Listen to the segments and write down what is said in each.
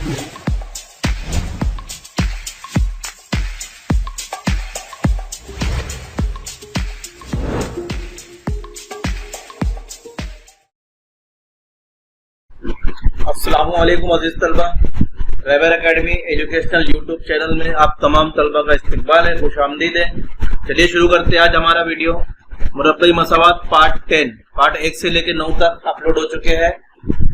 अस्सलामुअलैकुम अज़ीज़ तलबा, रेवर academy educational YouTube channel में आप तमाम तलबा का इस्तकबाल है, खुशामदीद है। चलिए शुरू करते हैं आज हमारा वीडियो। मुरब्बई मसावात पार्ट 10, पार्ट 1 से लेकर 9 तक अपलोड हो चुके हैं।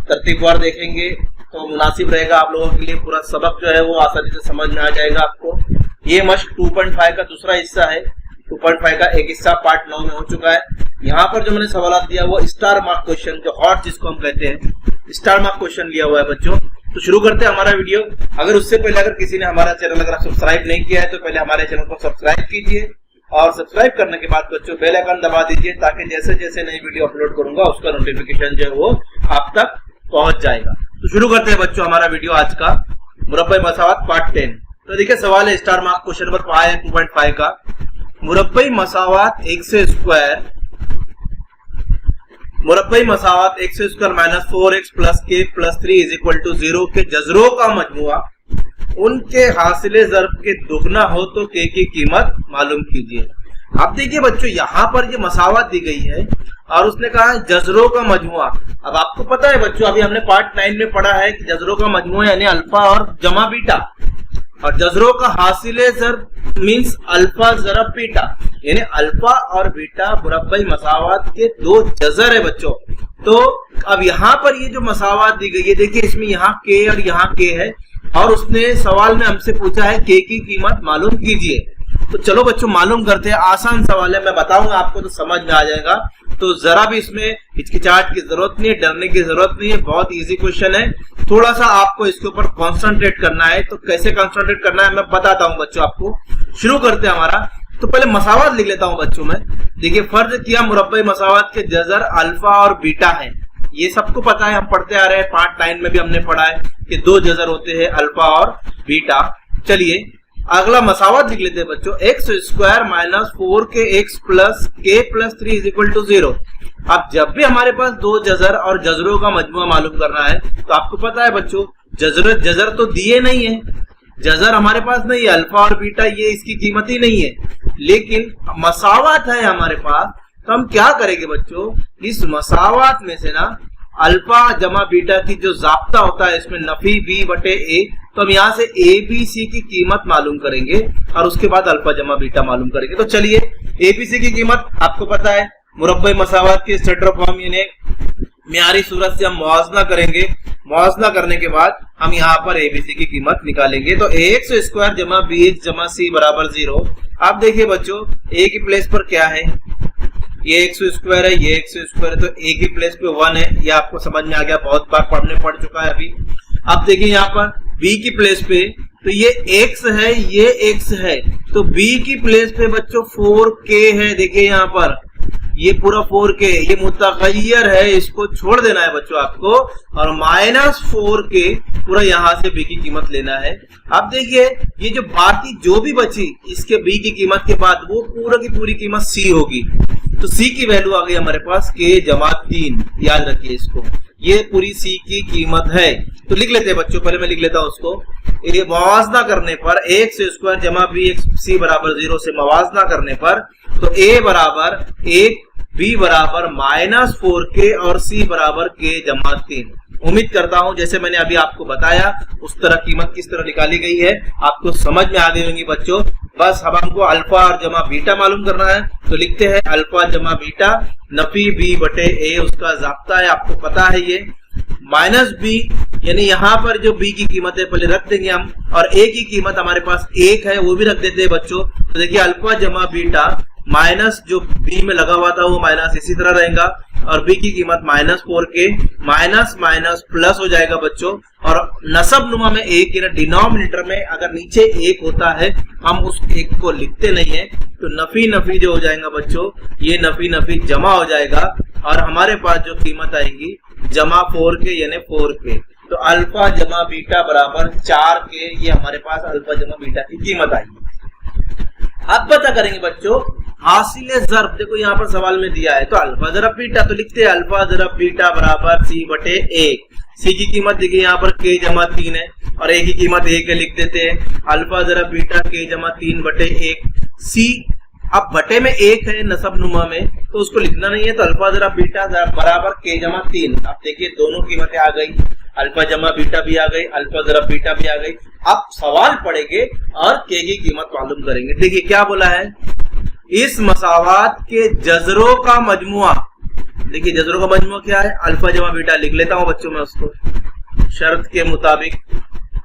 तरतीबवार देखेंगे तो मुनासिब रहेगा आप लोगों के लिए। पूरा सबक जो है वो आसानी से समझ में आ जाएगा आपको। ये मश्क 2.5 का दूसरा हिस्सा है। 2.5 का एक हिस्सा पार्ट 9 में हो चुका है। यहाँ पर जो मैंने सवाल दिया वो स्टार मार्क क्वेश्चन, जो हॉट जिसको हम कहते हैं, स्टार मार्क क्वेश्चन लिया हुआ है बच्चों। तो शुरू करते हैं हमारा वीडियो। अगर उससे पहले अगर किसी ने हमारा चैनल अगर सब्सक्राइब नहीं किया है तो पहले हमारे चैनल को सब्सक्राइब कीजिए और सब्सक्राइब करने के बाद बच्चों बेल आइकन दबा दीजिए, ताकि जैसे जैसे नई वीडियो अपलोड करूंगा उसका नोटिफिकेशन जो है वो आप तक पहुंच जाएगा। तो शुरू करते हैं बच्चों हमारा वीडियो आज का, मुरब्बई मसावात पार्ट 10। तो देखिए सवाल है स्टार मार्क क्वेश्चन नंबर 2.5 का। मुरब्बई मसावात x square minus 4x plus k plus 3 is equal to 0 के जजरों का मजमुआ उनके हासिले ज़र्ब के दुगना हो तो k की कीमत मालूम कीजिए। अब देखिए बच्चों यहाँ पर ये मसावत दी गई है और उसने कहा है जजरों का मजमुआ। अब आपको पता है बच्चों, अभी हमने पार्ट 9 में पढ़ा है कि जजरों का मजमुआ यानी अल्फा और जमा बीटा, और जजरों का हासिले ज़र्ब मीन्स अल्फा ज़रब बीटा, यानी अल्फा और बीटा मुरब्बई मसावात के दो जजर है बच्चों। तो अब यहाँ पर ये जो मसावात दी गई है, देखिए इसमें यहाँ के और यहाँ के है, और उसने सवाल में हमसे पूछा है के की कीमत मालूम कीजिए। तो चलो बच्चों मालूम करते हैं। आसान सवाल है, मैं बताऊंगा आपको तो समझ में आ जाएगा। तो जरा भी इसमें हिचकिचाहट की जरूरत नहीं है, डरने की जरूरत नहीं है, बहुत इजी क्वेश्चन है। थोड़ा सा आपको इसके ऊपर कॉन्सेंट्रेट करना है। तो कैसे कॉन्सेंट्रेट करना है मैं बताता हूँ बच्चों आपको। शुरू करते हैं हमारा। तो पहले मसावात लिख लेता हूँ बच्चों में। देखिए फर्ज किया मुरब्बई मसावात के जजर अल्फा और बीटा है। ये सबको पता है, हम पढ़ते आ रहे हैं, पार्ट 9 में भी हमने पढ़ा है कि दो जजर होते हैं अल्फा और बीटा। चलिए अगला मसावत लिख लेते हैं बच्चों। X square minus 4kx plus k plus 3 is equal to 0। अब जब भी हमारे पास दो जजर और जजरों का मजमुआ मालूम करना है तो आपको पता है बच्चों जजर तो दिए नहीं है, जजर हमारे पास नहीं है, अल्फा और बीटा ये इसकी कीमत ही नहीं है, लेकिन मसावत है हमारे पास। तो हम क्या करेंगे बच्चों, इस मसावत में से ना अल्फा जमा बीटा की जो जाब्ता होता है इसमें नफी b बटे a, तो हम यहाँ से a b c की कीमत मालूम करेंगे और उसके बाद अल्फा जमा बीटा मालूम करेंगे। तो चलिए a b c की कीमत आपको पता है, मुरब्बई मसावात की स्टैंडर्ड फॉर्म यानी मियारी सूरत से हम मुआवजा करेंगे। मुआवजा करने के बाद हम यहाँ पर a b c की कीमत निकालेंगे। तो ax स्क्वायर जमा bx जमा c बराबर 0। आप देखिए बच्चों a की प्लेस पर क्या है, ये एक्स स्क्वायर है, ये एक्स स्क्वायर है, तो a की प्लेस पे 1 है। ये आपको समझ में आ गया, बहुत बार पढ़ चुका है अभी। अब देखिए यहाँ पर b की प्लेस पे तो ये x है, ये x है, तो b की प्लेस पे बच्चों 4k है। देखिए यहाँ पर ये पूरा 4k, ये मुतगय्यर है, इसको छोड़ देना है बच्चों आपको, और माइनस 4k पूरा यहाँ से b की कीमत लेना है। अब देखिए ये जो बाकी जो भी बची इसके b की कीमत के बाद वो पूरा की पूरी कीमत c होगी। तो c की वैल्यू आ गई हमारे पास k जमा 3, याद रखिए इसको, ये पूरी c की कीमत है। तो लिख लेते हैं बच्चों, पहले मैं लिख लेता हूं उसको। ये मवाजना करने पर एक्स स्क्वायर जमा बी एक्स सी बराबर 0 से मवाजना करने पर तो a बराबर 1, b बराबर माइनस 4k और c बराबर k जमा 3। उम्मीद करता हूं जैसे मैंने अभी आपको बताया उस तरह कीमत किस तरह निकाली गई है आपको समझ में आ गई होंगी बच्चों। बस अब हमको अल्फा और जमा बीटा मालूम करना है। तो लिखते हैं अल्फा जमा बीटा नफी b बटे a, उसका जाब्ता है आपको पता है ये माइनस b, यानी यहाँ पर जो b की कीमत है पहले रख देंगे हम, और a की कीमत हमारे पास 1 है वो भी रख देते हैं बच्चों। तो देखिए अल्फा जमा बीटा माइनस जो b में लगा हुआ था वो माइनस इसी तरह रहेगा, और b की कीमत minus 4k, minus minus plus हो जाएगा बच्चों। और नसब नुमा में एक डिनोमिनेटर में अगर नीचे एक होता है हम उस एक को लिखते नहीं है, तो नफी नफी जो हो जाएगा बच्चों, ये नफी नफी जमा हो जाएगा और हमारे पास जो कीमत आएगी जमा 4k यानी 4k। तो अल्फा जमा बीटा बराबर 4k, ये हमारे पास अल्फा जमा बीटा की कीमत आएगी। अब पता करेंगे बच्चों हासिले ज़र्ब, देखो यहाँ पर सवाल में दिया है तो अल्फा ज़रब बीटा, तो लिखते हैं अल्फा ज़रब बीटा बराबर c बटे 1। c की कीमत देखिए यहाँ पर k जमा 3 है, और ए की कीमत ए के लिख देते हैं। अल्फा जरा बीटा के जमा 3/1 सी। अब बटे में 1 है नसब नुमा में, तो उसको लिखना नहीं है, तो अल्फा जरा बीटा बराबर के जमा 3। अब देखिए दोनों कीमतें आ गई, अल्फा जमा बीटा भी आ गई, अल्फा जरा बीटा भी आ गई। अब सवाल पढ़ेंगे और के की कीमत मालूम करेंगे। देखिए क्या बोला है, इस मसावात के जजरों का मजमुआ। देखिए जजरों का मजमुआ क्या है, अल्फा जमा बीटा लिख लेता हूं बच्चों में उसको, शर्त के मुताबिक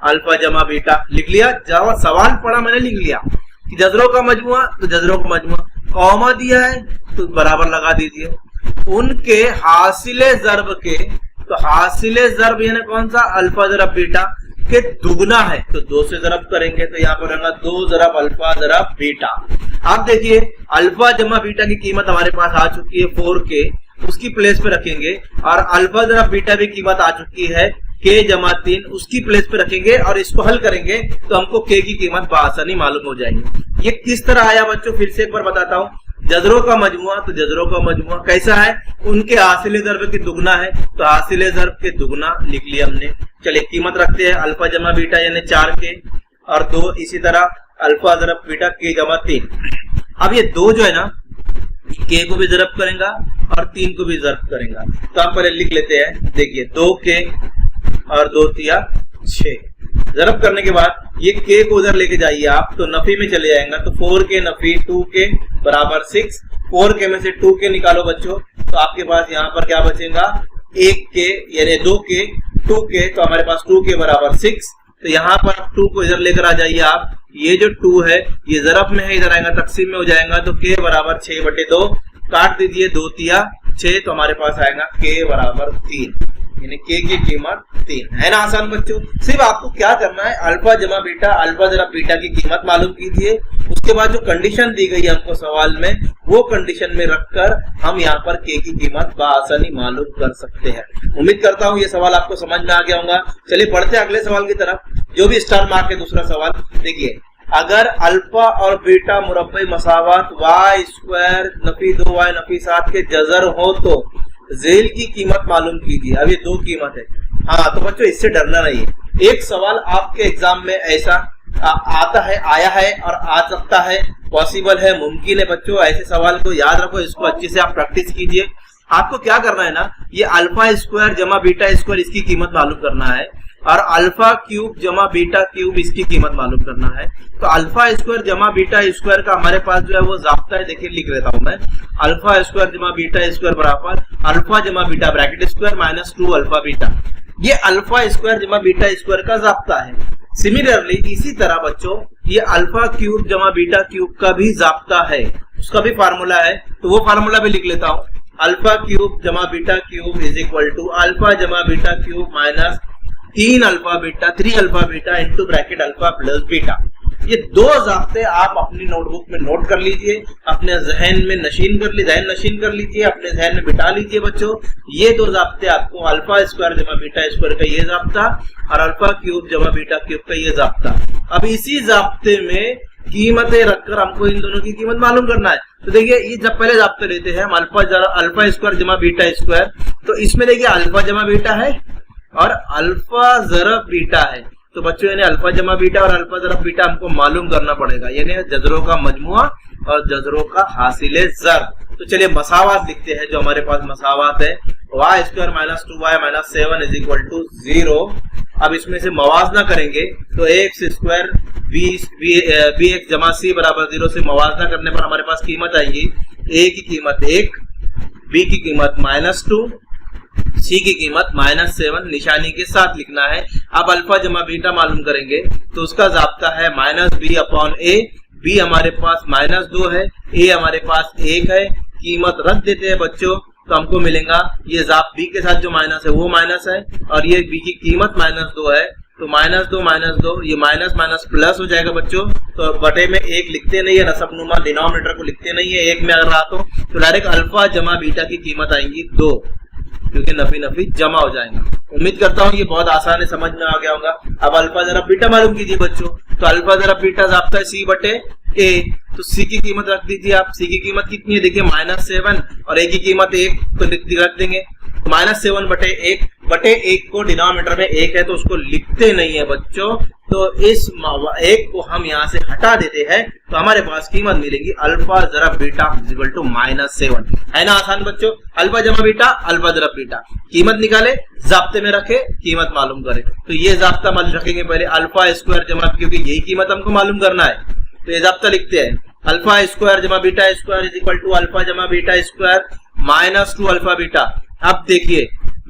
अल्फा जमा बीटा लिख लिया। जब सवाल पढ़ा मैंने लिख लिया कि जजरों का मजमुआ, तो जजरों का मजमुआ, कौमा दिया है तो बराबर लगा दीजिए। उनके हासिले ज़र्ब के, तो हासिले ज़र्ब यानी कौन सा, अल्फा ज़रब बीटा के दुगना है, तो 2 से ज़रब करेंगे, तो यहाँ पर रहेगा 2 ज़रब अल्फा ज़रब बीटा। अब देखिए अल्फा जमा बीटा की कीमत हमारे पास आ चुकी है 4k, उसकी प्लेस पे रखेंगे, और अल्फा ज़रब बीटा भी कीमत आ चुकी है के जमा 3, उसकी प्लेस पे रखेंगे, और इसको हल करेंगे तो हमको के की कीमत बआसानी मालूम हो जाएगी। ये किस तरह आया बच्चों, फिर से एक बार बताता हूँ। जजरों का मजमुआ, तो जजरों का मजमुआ कैसा है, उनके हासिले ज़र्ब के दुगना है, तो हासिले ज़र्ब के दुगना लिख लिया हमने। चलिए कीमत रखते हैं, अल्फा जमा बीटा यानी 4k और 2, इसी तरह अल्फा ज़रब बीटा के जमा 3। अब ये 2 जो है ना, के को भी ज़रब करेंगा और 3 को भी ज़रब करेंगा, तो हम पहले लिख लेते हैं। देखिए 2k और 2 तिया 6, ज़रब करने के बाद ये k को उधर लेके जाइए आप, तो नफी में चले जाएगा, तो 4k नफी 2k बराबर 6। 4k में से 2k निकालो बच्चों, तो आपके पास यहाँ पर क्या बचेगा, 1k यानी 2k, 2k, तो हमारे पास 2k बराबर 6। तो यहाँ पर 2 को इधर लेकर आ जाइए आप, ये जो 2 है ये ज़रब में है, इधर आएगा तकसीम में हो जाएगा, तो k बराबर 6/2, काट दीजिए 2 तिया 6, तो हमारे पास आएगा k बराबर 3, यानी के की कीमत 3 है ना। आसान बच्चों, सिर्फ आपको क्या करना है, अल्फा जमा बीटा, अल्फा जरा बीटा की कीमत मालूम कीजिए, उसके बाद जो कंडीशन दी गई है हमको सवाल में, वो कंडीशन में रखकर हम यहाँ पर के की कीमत बआसानी मालूम कर सकते हैं। उम्मीद करता हूँ ये सवाल आपको समझ में आ गया होगा। चलिए बढ़ते हैं अगले सवाल की तरफ, जो भी स्टार मार्क है। दूसरा सवाल देखिए, अगर अल्फा और बीटा मुरब्बई मसावत y² नफी 2y नफी 7 के जजर हो तो जेल की कीमत मालूम कीजिए। अब ये 2 कीमत है, हाँ, तो बच्चों इससे डरना नहीं है। एक सवाल आपके एग्जाम में ऐसा आता है, आया है और आ सकता है, पॉसिबल है, मुमकिन है बच्चों। ऐसे सवाल को याद रखो, इसको अच्छे से आप प्रैक्टिस कीजिए। आपको क्या करना है ना, ये अल्फा स्क्वायर जमा बीटा स्क्वायर इसकी कीमत मालूम करना है, और अल्फा क्यूब जमा बीटा क्यूब इसकी कीमत मालूम करना है। तो अल्फा स्क्वायर जमा बीटा स्क्वायर का हमारे पास जो है वो जाब्ता है, देखिए लिख लेता हूं मैं, अल्फा स्क्वायर जमा बीटा स्क्वायर बराबर अल्फा जमा beta bracket square minus 2 alpha beta. ये अल्फा स्क्वायर जमा बीटा स्क्वायर का जाब्ता है। सिमिलरली इसी तरह बच्चों ये अल्फा क्यूब जमा बीटा क्यूब का भी जाब्ता है, उसका भी फार्मूला है, तो वो फार्मूला भी लिख लेता हूँ। अल्फा क्यूब जमा beta cube is equal to alpha जमा beta cube minus 3 alpha beta into bracket alpha plus beta. ये 2 जाब्ते आप अपनी नोटबुक में नोट कर लीजिए, अपने जहन में नशीन कर लीजिए, अपने जहन में बिठा लीजिए बच्चों। ये 2 जाब्ते आपको, अल्फा स्क्वायर जमा बीटा स्क्वायर का ये जाब्ता और अल्फा क्यूब जमा बीटा क्यूब का ये जाब्ता। अब इसी जाब्ते में कीमतें रखकर हमको इन दोनों की कीमत मालूम करना है। तो देखिए ये जब पहले जाब्ते लेते हैं हम, अल्फा स्क्वायर जमा बीटा स्क्वायर, तो इसमें देखिए अल्फा जमा बीटा है और अल्फा ज़रब बीटा है। तो बच्चों यानी अल्फा जमा बीटा और अल्फा ज़रब बीटा हमको मालूम करना पड़ेगा, यानी जजरों का मजमुआ और जजरों का हासिले ज़र्ब। तो चलिए मसावात लिखते हैं, जो हमारे पास मसावात है, y² minus 2y minus 7 is equal to 0। अब इसमें से मवाजना करेंगे तो x² bx जमा c बराबर 0 से मवाजना करने पर हमारे पास कीमत आएगी, a की कीमत 1, b की कीमत -2, सी की कीमत -7 निशानी के साथ लिखना है। अब अल्फा जमा बीटा मालूम करेंगे तो उसका जाब्ता है -b/a, b हमारे पास -2 है, a हमारे पास 1 है, कीमत रख देते हैं बच्चों, तो हमको मिलेगा ये जाब b के साथ जो माइनस है वो माइनस है, और ये b की कीमत -2 है, तो -2 ये माइनस माइनस प्लस हो जाएगा बच्चों। तो बटे में 1 लिखते नहीं है, नसब नुमा डिनोमिनेटर को लिखते नहीं है, 1 में अगर रहा तो डायरेक्ट अल्फा जमा बीटा की कीमत आएंगी 2, क्योंकि नफी नफी जमा हो जाएगा। उम्मीद करता हूँ ये बहुत आसान है, समझ में आ गया होगा। अब अल्फा जरा बीटा मालूम कीजिए बच्चों, तो अल्फा जरा बीटा जाब्ता है c/a, तो c की कीमत रख दीजिए आप। c की कीमत कितनी है, देखिए -7 और a की कीमत 1, तो रख देंगे। -7 बटे 1 को डिनोमिनेटर में 1 है तो उसको लिखते नहीं है बच्चों, तो इस 1 को हम यहाँ से हटा देते हैं तो हमारे पास कीमत मिलेगी अल्फा जरा बीटा इक्वल टू -7। है ना आसान बच्चों, अल्फा जमा बीटा, अल्फा जरा बीटा, कीमत निकाले, जाब्ते में रखे, कीमत मालूम करें। तो ये जाब्ता मालूम रखेंगे पहले, अल्फा स्क्वायर जमा, क्योंकि यही कीमत हमको मालूम करना है तो ये जाब्ता लिखते हैं, अल्फा स्क्वायर जमा beta square is equal to alpha जमा बीटा स्क्वायर -2 अल्फा बीटा। अब देखिए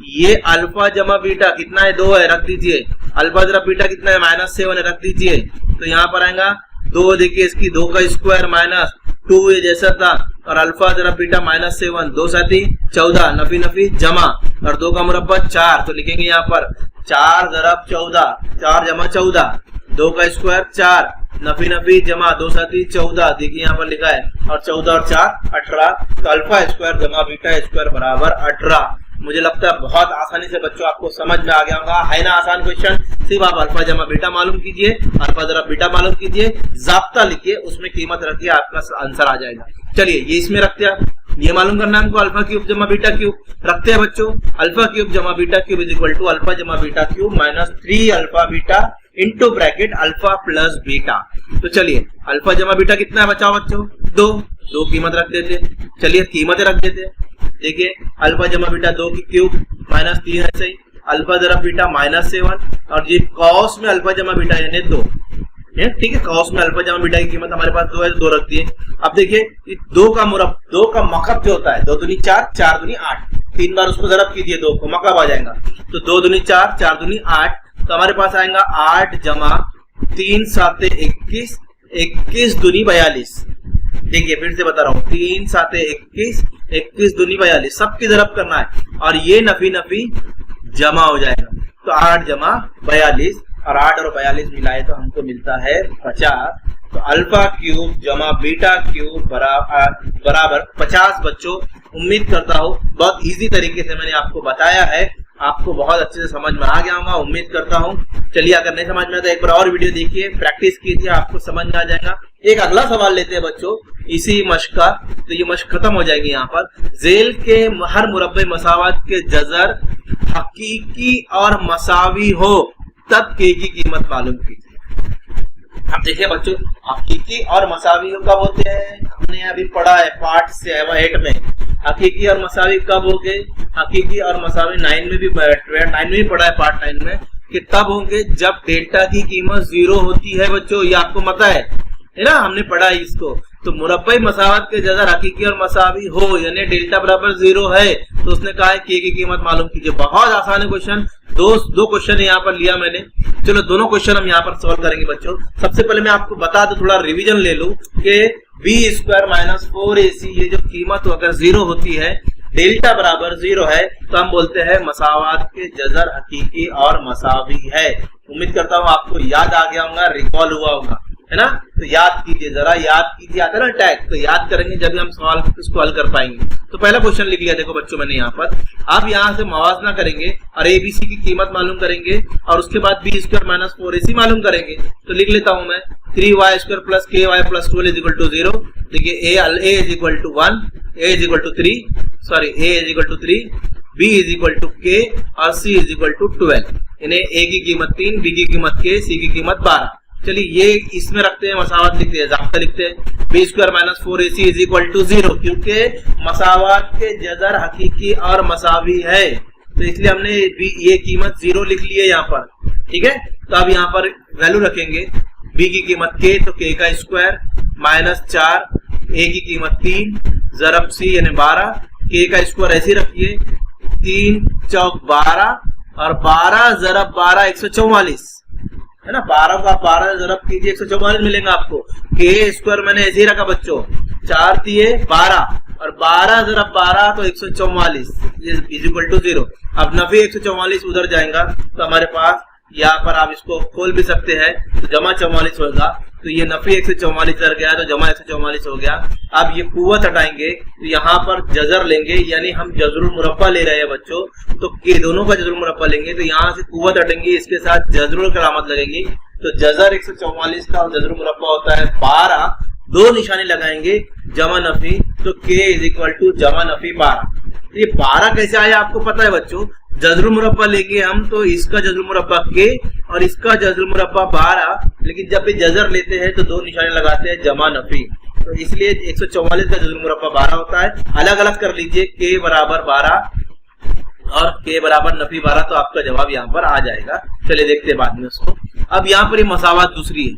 ये अल्फा जमा बीटा कितना है, 2 है, रख दीजिए। अल्फा जरा बीटा कितना है, -7 है, रख दीजिए। तो यहाँ पर आएगा 2, देखिए इसकी 2 का स्क्वायर -2 ये जैसा था, और अल्फा जरा बीटा -7, 2 साथी 14, नफी नफी जमा, और 2 का मुरब्बा 4, तो लिखेंगे यहाँ पर 4 जरब 14, 4 जमा 14, 2 का स्क्वायर 4, नफी नफी जमा 2 साथी 14, देखिए यहाँ पर लिखा है, और 14 और 4 18, तो अल्फा स्क्वायर जमा बीटा स्क्वायर बराबर 18। मुझे लगता है बहुत आसानी से बच्चों आपको समझ में आ गया होगा, है ना आसान क्वेश्चन। सिर्फ आप अल्फा जमा बीटा मालूम कीजिए, अल्फा जरा बीटा मालूम कीजिए, जाब्ता लिखिए, उसमें कीमत रखिए, आपका आंसर आ जाएगा। चलिए ये इसमें रखते हैं, ये मालूम करना है हमको, अल्फा क्यूब जमा बीटा क्यूब रखते हैं बच्चों। अल्फा क्यूब जमा beta cube is equal to alpha जमा beta cube -3 alpha beta into bracket alpha plus beta. तो चलिए अल्फा जमा बीटा कितना है बचाओ बच्चों, 2 कीमत रख देते हैं। चलिए कीमतें रख देते हैं, देखिए अल्फा जमा बीटा 2 की क्यूब -3 है सही, अल्फा जरा बीटा -7, और ये कॉस में अल्फा जमा बीटा यानी 2, ठीक है, कॉस में अल्फा जमा बीटा की कीमत हमारे पास 2 है, 2 रख दिए। अब देखिए 2 का मकब जो होता है 2 दूनी 4, 4 दूनी 8, 3 बार उसको जरब कीजिए, 2 को मकब आ जाएगा, तो 2 दूनी 4, 4 दूनी 8, तो हमारे पास आएगा 8 जमा 3 साते 21, 21 दूनी 42। देखिए फिर से बता रहा हूँ, 3 साते 21, 21 दूनी 42, सबकी जरब करना है, और ये नफी नफी जमा हो जाएगा, तो 8 जमा 42, और 8 और 42 मिलाए तो हमको मिलता है 50। तो अल्फा क्यूब जमा बीटा क्यूब बराबर 50 बच्चों। उम्मीद करता हूँ बहुत इजी तरीके से मैंने आपको बताया है, आपको बहुत अच्छे से समझ में आ गया होगा, उम्मीद करता हूँ। चलिए अगर नहीं समझ में आता एक बार और वीडियो देखिए, प्रैक्टिस कीजिए, आपको समझ में आ जाएगा। एक अगला सवाल लेते हैं बच्चों इसी मश्क का, तो ये मश्क खत्म हो जाएगी यहाँ पर। जेल के हर मुरब्बे मसावत के जजर हकीकी और मसावी हो तब के की कीमत मालूम कीजिए। अब देखिए बच्चों हकीकी और मसावी कब होते हैं, हमने अभी पढ़ा है पार्ट 8 में। हकीकी और मसावी कब होंगे, हकीकी और मसावी 9 में भी पढ़ा है पार्ट 9 में, कि तब होंगे जब डेल्टा की कीमत 0 होती है बच्चों, ये आपको पता है ना, हमने पढ़ा है इसको। तो मुरब्बई मसावत के जजर हकीकी और मसावी हो यानी डेल्टा बराबर 0 है, तो उसने कहा है के की कीमत मालूम कीजिए। बहुत आसान है क्वेश्चन, दो क्वेश्चन यहाँ पर लिया मैंने। चलो दोनों क्वेश्चन हम यहाँ पर सॉल्व करेंगे बच्चों। सबसे पहले मैं आपको बता दूं, थोड़ा रिवीजन ले लूं कि b² - 4ac ये जो कीमत अगर 0 होती है, डेल्टा बराबर 0 है, तो हम बोलते हैं मसावत के जजर हकीकी और मसावी है। उम्मीद करता हूँ आपको याद आ गया होगा, रिकॉल हुआ होगा, है ना। तो याद कीजिए, जरा याद कीजिए, आता है ना टैग, तो याद करेंगे जब हम सवाल इसको हल कर पाएंगे। तो पहला क्वेश्चन लिख लिया देखो बच्चों मैंने यहाँ पर। अब यहाँ से मवाजना करेंगे और एबीसी की कीमत मालूम करेंगे, और उसके बाद b² - 4ac मालूम करेंगे। तो लिख लेता हूँ मैं 3y² + ky + 12 = 0। देखिए a = 1, a = 3, sorry a = 3, b = k और c = 12। इन्हें a की कीमत 3, b की कीमत k, c की कीमत 12। चलिए ये इसमें रखते हैं, मसावत लिखते हैं, जाब्ता लिखते हैं। b² - 4ac = 0, क्योंकि मसावत के जजर हकीकी और मसावी है, तो इसलिए हमने ये कीमत 0 लिख ली है यहाँ पर, ठीक है। तो अब यहाँ पर वैल्यू रखेंगे, b की कीमत k, तो k का स्क्वायर -4, a की कीमत 3 जरब c यानी 12, k का स्क्वायर ऐसे रखिए, 3 चौक 12 और 12 जरब 12 144, है ना। 12 का 12 जरब कीजिए 144 मिलेगा आपको। के स्क्वायर मैंने ऐसे ही रखा बच्चों, 4 दिए 12 और 12 जरब 12 तो 144 = 0। अब नफी 144 उधर जाएगा, तो हमारे पास यहाँ पर आप इसको खोल भी सकते हैं, तो जमा 44 होगा। तो ये नफी 144 इधर गया तो जमा 144 हो गया। अब ये कुव्वत हटाएंगे तो यहाँ पर जजर लेंगे, यानी हम जजरुल मुरब्बा ले रहे हैं बच्चों, तो के दोनों का जजरुल मुरब्बा लेंगे, तो यहाँ से कुव्वत हटेंगे, इसके साथ जजरुल करामत लगेंगी, तो जजर 144 का जजरुल मुरब्बा होता है 12, 2 निशानी लगाएंगे जमा नफी, तो k = जमा नफी 12। ये 12 कैसे आया आपको पता है बच्चों, जज़रुल मुरब्बा लेंगे हम तो इसका जज़रुल मुरब्बा के और इसका जज़रुल मुरब्बा 12, लेकिन जब भी जज़र लेते हैं तो दो निशाने लगाते हैं जमा नफी, तो इसलिए 144 का जज़रुल मुरब्बा 12 होता है। अलग अलग कर लीजिए, के बराबर 12 और के बराबर नफी 12, तो आपका जवाब यहाँ पर आ जाएगा। चलिए देखते हैं बाद में उसको। अब यहाँ पर ये मसावत दूसरी है,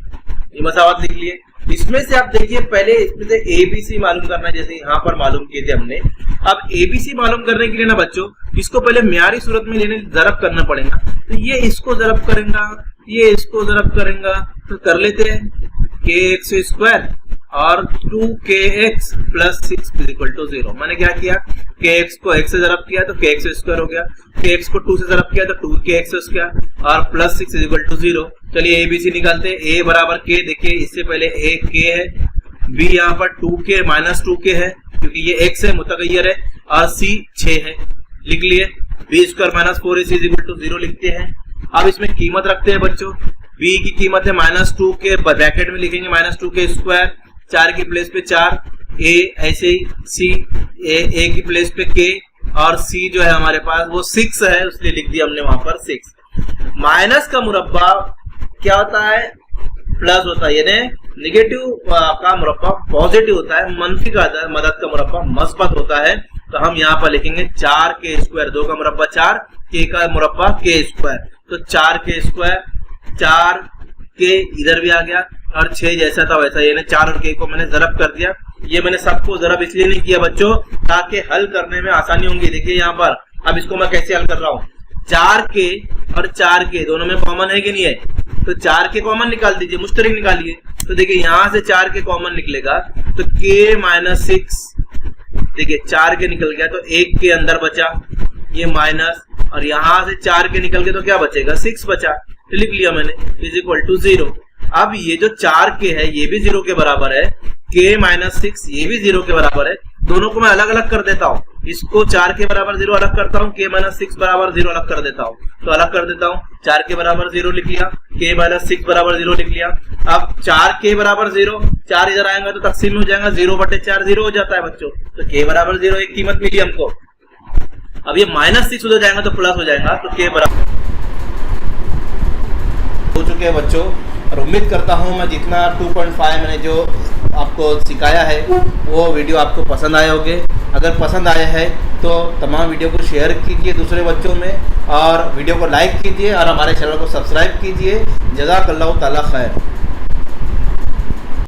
ये मसावत लिख लिए। इसमें से आप देखिए पहले इसमें से एबीसी मालूम करना है, जैसे यहाँ पर मालूम किए थे हमने। अब एबीसी मालूम करने के लिए ना बच्चों इसको पहले म्यारी सूरत में लेने जरब करना पड़ेगा, तो ये इसको जरब करेगा, ये इसको जरब करेगा, तो कर लेते हैं के एक्स स्क्वायर और 2kx प्लस 6 इक्वल टू 0। मैंने क्या किया, kx को x से जरब किया तो kx स्क्वायर हो गया, kx को 2 से जरब किया तो 2kx स्क्वायर और प्लस 6 इक्वल टू 0। चलिए एबीसी निकालते हैं। a बराबर k, देखिए इससे पहले a k है, b यहाँ पर 2k माइनस 2k है क्योंकि ये x है मुतगय्यर है, और c 6 है, लिख लिए। b square minus 4ac equal to 0 लिखते हैं। अब इसमें कीमत रखते हैं बच्चों, b की कीमत है माइनस 2k, ब्रैकेट में लिखेंगे माइनस 2k स्क्वायर, 4 की प्लेस पे 4, a ऐसे ही c, a की प्लेस पे k और c जो है हमारे पास वो 6 है, इसलिए लिख दिया हमने वहां पर 6। माइनस का मुरब्बा क्या होता है, प्लस होता है, यानी निगेटिव का मुरब्बा पॉजिटिव होता है, मंफी का मदद का मुरब्बा मस्बत होता है। तो हम यहाँ पर लिखेंगे 4k स्क्वायर, 2 का मुरब्बा 4, k का मुरब्बा k स्क्वायर, तो 4k स्क्वायर, 4k इधर भी आ गया और 6 जैसा था वैसा, यानी 4 और k को मैंने जरब कर दिया। ये मैंने सबको जरब इसलिए नहीं किया बच्चों ताकि हल करने में आसानी होंगी। देखिए यहाँ पर अब इसको मैं कैसे हल कर रहा हूँ, 4k और 4k दोनों में कॉमन है कि नहीं है, तो 4k कॉमन निकाल दीजिए, मुश्तरिक निकालिए। तो देखिए यहाँ से 4k कॉमन निकलेगा तो k माइनस 6, देखिए 4k निकल गया तो 1 के अंदर बचा ये माइनस, और यहाँ से 4k निकल के तो क्या बचेगा, 6 बचा, तो लिख लिया मैंने इज इक्वल टू 0। अब ये जो 4k है ये भी 0 के बराबर है, k माइनस 6 ये भी 0 के बराबर है। दोनों को मैं अलग अलग कर देता हूँ, इसको 4 के बराबर 0 अलग करता हूँ, k माइनस 6 बराबर 0 अलग कर देता हूँ, तो अलग कर देता हूँ। 4 के बराबर 0 लिख लिया, k माइनस 6 बराबर 0 लिख लिया। अब 4k बराबर 0, 4 इधर आएगा तो तकसीम हो जाएगा, 0/4 0 हो जाता है बच्चों, तो k बराबर 0 एक कीमत मिली हमको। अब ये माइनस 6 उधर जाएगा तो प्लस हो जाएगा, तो k बराबर हो चुके हैं बच्चों। और उम्मीद करता हूँ मैं जितना 2.5 मैंने जो आपको सिखाया है वो वीडियो आपको पसंद आए होंगे। अगर पसंद आए है तो तमाम वीडियो को शेयर कीजिए दूसरे बच्चों में, और वीडियो को लाइक कीजिए और हमारे चैनल को सब्सक्राइब कीजिए। जज़ाकल्लाहु ताला खैर।